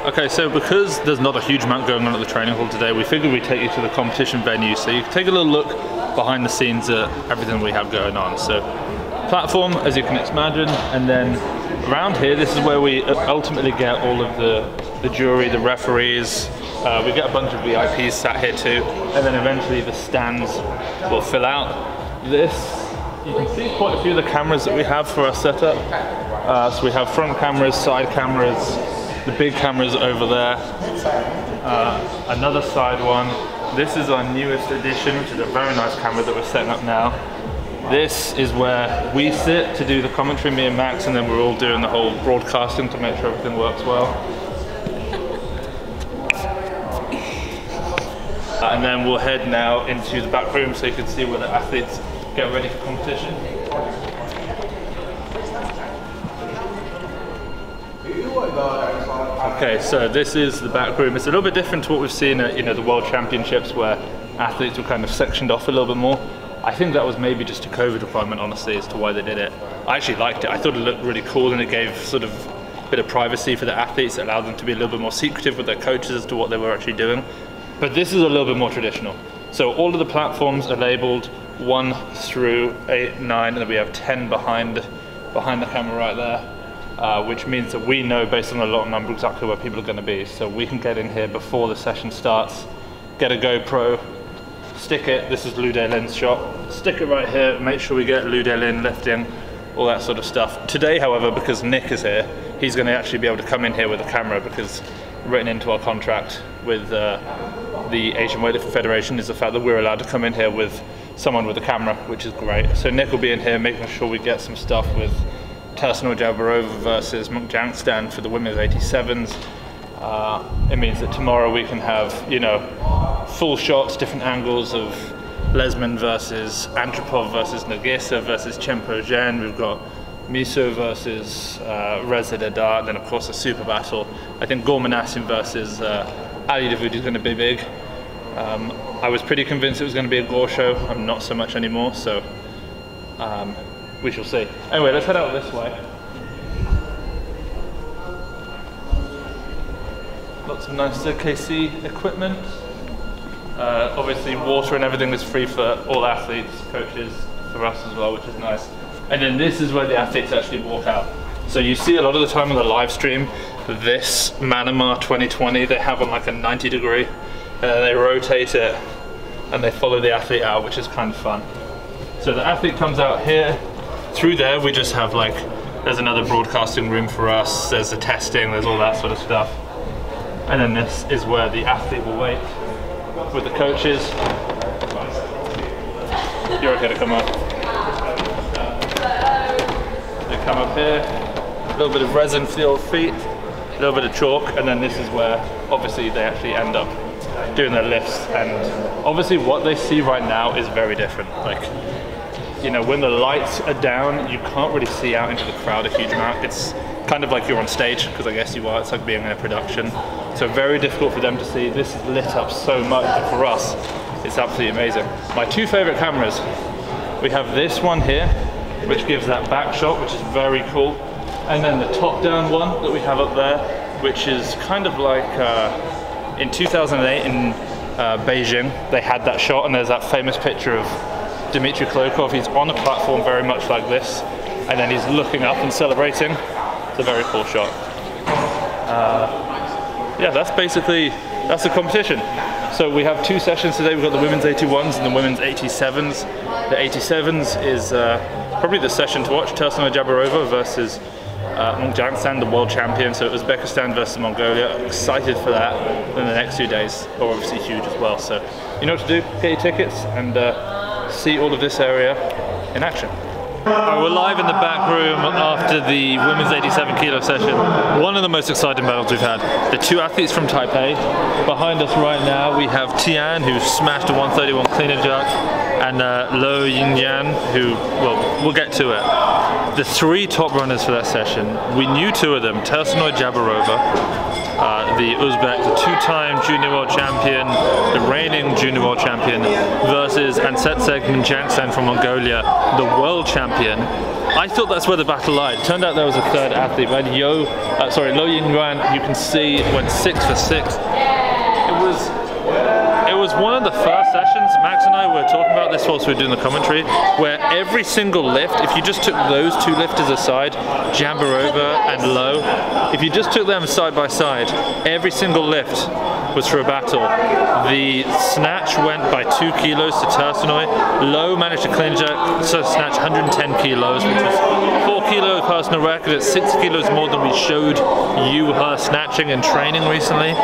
Okay, so because there's not a huge amount going on at the training hall today, we figured we'd take you to the competition venue so you can take a little look behind the scenes at everything we have going on. So, platform, as you can imagine, and then around here, this is where we ultimately get all of the jury, the referees. We get a bunch of VIPs sat here too, and then eventually the stands will fill out. This, you can see quite a few of the cameras that we have for our setup. So we have front cameras, side cameras, the big cameras over there, another side one. This is our newest addition, which is a very nice camera that we're setting up now. This is where we sit to do the commentary, me and Max, and then we're all doing the whole broadcasting to make sure everything works well. And then we'll head now into the back room so you can see where the athletes get ready for competition. Okay, so this is the back room. It's a little bit different to what we've seen at the World Championships, where athletes were kind of sectioned off a little bit more. I think that was maybe just a COVID requirement, honestly, as to why they did it. I actually liked it. I thought it looked really cool, and it gave sort of a bit of privacy for the athletes. It allowed them to be a little bit more secretive with their coaches as to what they were actually doing. But this is a little bit more traditional. So all of the platforms are labeled 1 through 8, 9, and then we have 10 behind the camera right there. Which means that we know based on the lot number exactly where people are going to be. So we can get in here before the session starts, get a GoPro, stick it, this is Lou Dalin's shot, stick it right here, make sure we get Lou Dalin lifting, all that sort of stuff. Today, however, because Nick is here, he's going to actually be able to come in here with a camera, because written into our contract with the Asian Weightlifting Federation is the fact that we're allowed to come in here with someone with a camera, which is great. So Nick will be in here making sure we get some stuff with Tersanor Jabarova versus Mungjangstan for the women's 87s. It means that tomorrow we can have, full shots, different angles of Lesman versus Antropov versus Nagisa versus Chempo Zhen. We've got Miso versus Reza Dadar, and then of course a super battle. I think Gormanassim versus Ali Davoudi is going to be big. I was pretty convinced it was going to be a Gore show. I'm not so much anymore, so we shall see. Anyway, let's head out this way. Lots of nice KC equipment. Obviously water and everything is free for all athletes, coaches, for us as well, which is nice. And then this is where the athletes actually walk out. So you see a lot of the time on the live stream, this Manama 2020, they have on like a 90 degree, and then they rotate it and they follow the athlete out, which is kind of fun. So the athlete comes out here. Through there we just have there's another broadcasting room for us, there's the testing, there's all that sort of stuff. And then this is where the athlete will wait with the coaches. You're okay to come up. They come up here, a little bit of resin for the old feet, a little bit of chalk, and then this is where obviously they actually end up doing their lifts. And obviously what they see right now is very different. When the lights are down, you can't really see out into the crowd a huge amount. It's kind of like you're on stage, because I guess you are. It's like being in a production. So very difficult for them to see. This is lit up so much, and for us, it's absolutely amazing. My two favorite cameras. We have this one here, which gives that back shot, which is very cool. And then the top-down one that we have up there, which is kind of like in 2008 in Beijing, they had that shot, and there's that famous picture of Dmitry Klokov. He's on a platform very much like this, and then he's looking up and celebrating. It's a very cool shot. Yeah, that's the competition. So we have two sessions today. We've got the women's 81s and the women's 87s. The 87s is probably the session to watch. Tersanor Jabarova versus Mungjangstan, the world champion. So Uzbekistan versus Mongolia. Excited for that. And the next 2 days are obviously huge as well. So you know what to do. Get your tickets and see all of this area in action. We're live in the back room after the women's 87 kilo session. One of the most exciting battles we've had. The two athletes from Taipei. Behind us right now we have Tian, who smashed a 131 clean and jerk, and Lo Yingyan, who, well, we'll get to it. The three top runners for that session, we knew two of them, Tursunay Jabarova, the Uzbek, the two-time junior world champion, the reigning junior world champion, versus Ansetseg Mnjangsan from Mongolia, the world champion. I thought that's where the battle lied. Turned out there was a third athlete, right? Lo Yingyuan, you can see, went 6 for 6. It was one of the first sessions, Max and I were talking about this whilst we were doing the commentary, where every single lift, if you just took those two lifters aside, Jabarova and Lo, if you just took them side by side, every single lift was for a battle. The snatch went by 2 kilos to Tursunay. Lo managed to clean jerk, so snatch 110 kilos, which was 4 kilo personal record. It's 6 kilos more than we showed you her snatching in training recently.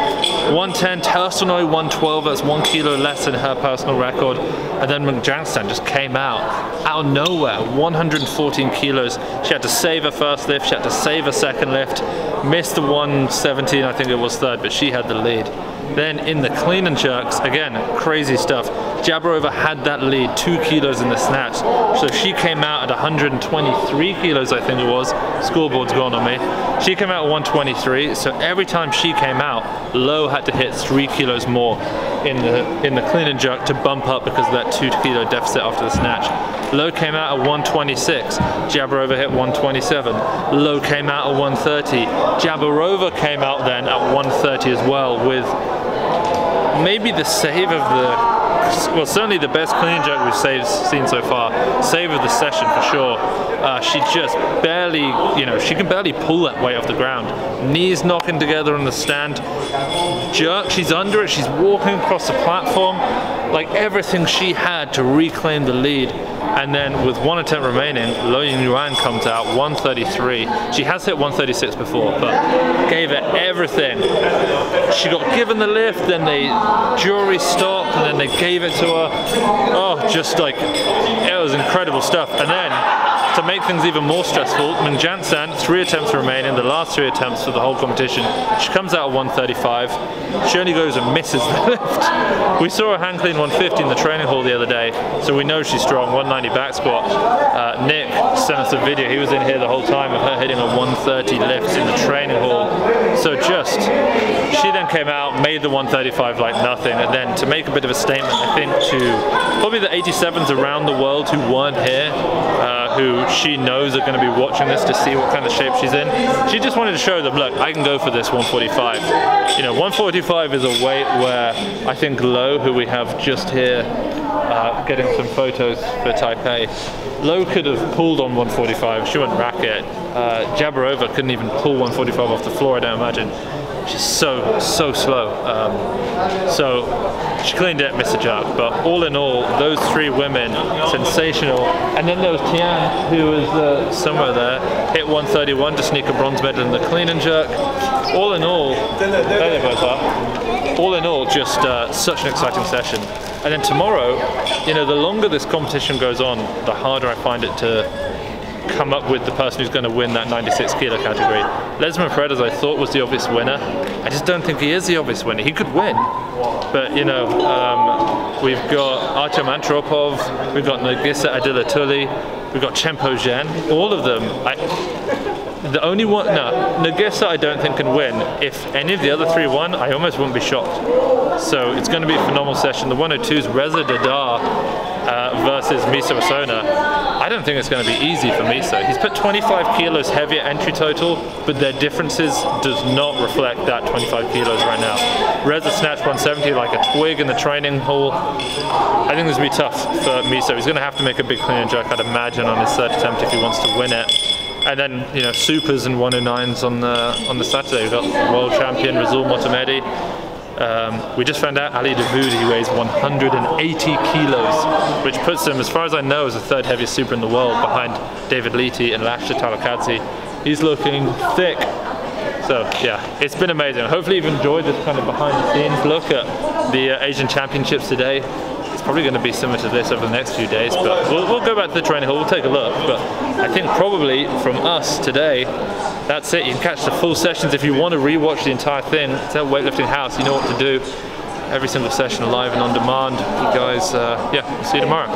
110, Tursunay 112, that's 1 kilo less than her personal record. And then Mnjangsan just came out of nowhere, 114 kilos. She had to save her first lift, she had to save her second lift, missed the 117, I think it was third, but she had the lead. Then in the clean and jerks, again, crazy stuff. Jabarova had that lead, 2 kilos in the snatch. So she came out at 123 kilos, I think it was. Scoreboard's gone on me. She came out at 123, so every time she came out, Lo had to hit 3 kilos more in the clean and jerk to bump up because of that 2 kilo deficit after the snatch. Lo came out at 126, Jabarova hit 127. Lo came out at 130. Jabarova came out then at 130 as well, with maybe the save of the, well, certainly the best clean and jerk we've seen so far. Save of the session for sure. She just barely, she can barely pull that weight off the ground. Knees knocking together on the stand. Jerk, she's under it, she's walking across the platform. Like everything she had to reclaim the lead. And then with 1 attempt remaining, Lo Yingyuan comes out 133. She has hit 136 before, but gave it everything. She got given the lift, then they jury stopped, and then they gave it to her. Oh, just like, it was incredible stuff. And then, to make things even more stressful, Mnjangsan, 3 attempts remaining, the last 3 attempts for the whole competition. She comes out at 135. She only goes and misses the lift. We saw her hand clean 150 in the training hall the other day, so we know she's strong. 190 back squat. Nick sent us a video. He was in here the whole time of her hitting a 130 lift in the training hall. So she then came out, made the 135 like nothing, and then to make a bit of a statement, I think, to probably the 87s around the world who weren't here, who she knows are going to be watching this to see what kind of shape she's in. She just wanted to show them, look, I can go for this 145. 145 is a weight where I think Lo, who we have just here, getting some photos for Taipei, Lo could have pulled on 145. She wouldn't rack it. Jabarova couldn't even pull 145 off the floor, I don't imagine. She's so slow. So she cleaned it, missed a jerk. But all in all, those 3 women, sensational. And then there was Tian, who was somewhere there, hit 131 to sneak a bronze medal in the clean and jerk. All in all, there they both are. All in all, just such an exciting session. And then tomorrow, the longer this competition goes on, the harder I find it to come up with the person who's going to win that 96 kilo category. Lesman Paredes I thought was the obvious winner. I just don't think he is the obvious winner. He could win, but we've got Artem Antropov, we've got Nagisa Adilatuli, we've got Chempo Zhen. All of them, the only one, Nagisa I don't think can win. If any of the other 3 won, I almost wouldn't be shocked. So it's going to be a phenomenal session. The 102's Reza Dadar versus Miso Asona. I don't think it's going to be easy for Miso. He's put 25 kilos heavier entry total, but their differences does not reflect that 25 kilos right now. Reza snatched 170 like a twig in the training hall. I think this will be tough for Miso. He's going to have to make a big clean and jerk, I'd imagine, on his 3rd attempt if he wants to win it. And then, supers and 109s on the Saturday. We've got world champion Razul Motamedi. We just found out Ali Davoud, he weighs 180 kilos, which puts him, as far as I know, as the 3rd heaviest super in the world, behind David Leety and Lasha Talakadze. He's looking thick. So yeah, it's been amazing. Hopefully you've enjoyed this kind of behind the scenes look at the Asian Championships today. It's probably going to be similar to this over the next few days, but we'll go back to the training hall, we'll take a look. But I think probably from us today, that's it. You can catch the full sessions if you want to rewatch the entire thing. It's at Weightlifting House, you know what to do. Every single session live and on demand. You guys, yeah, we'll see you tomorrow.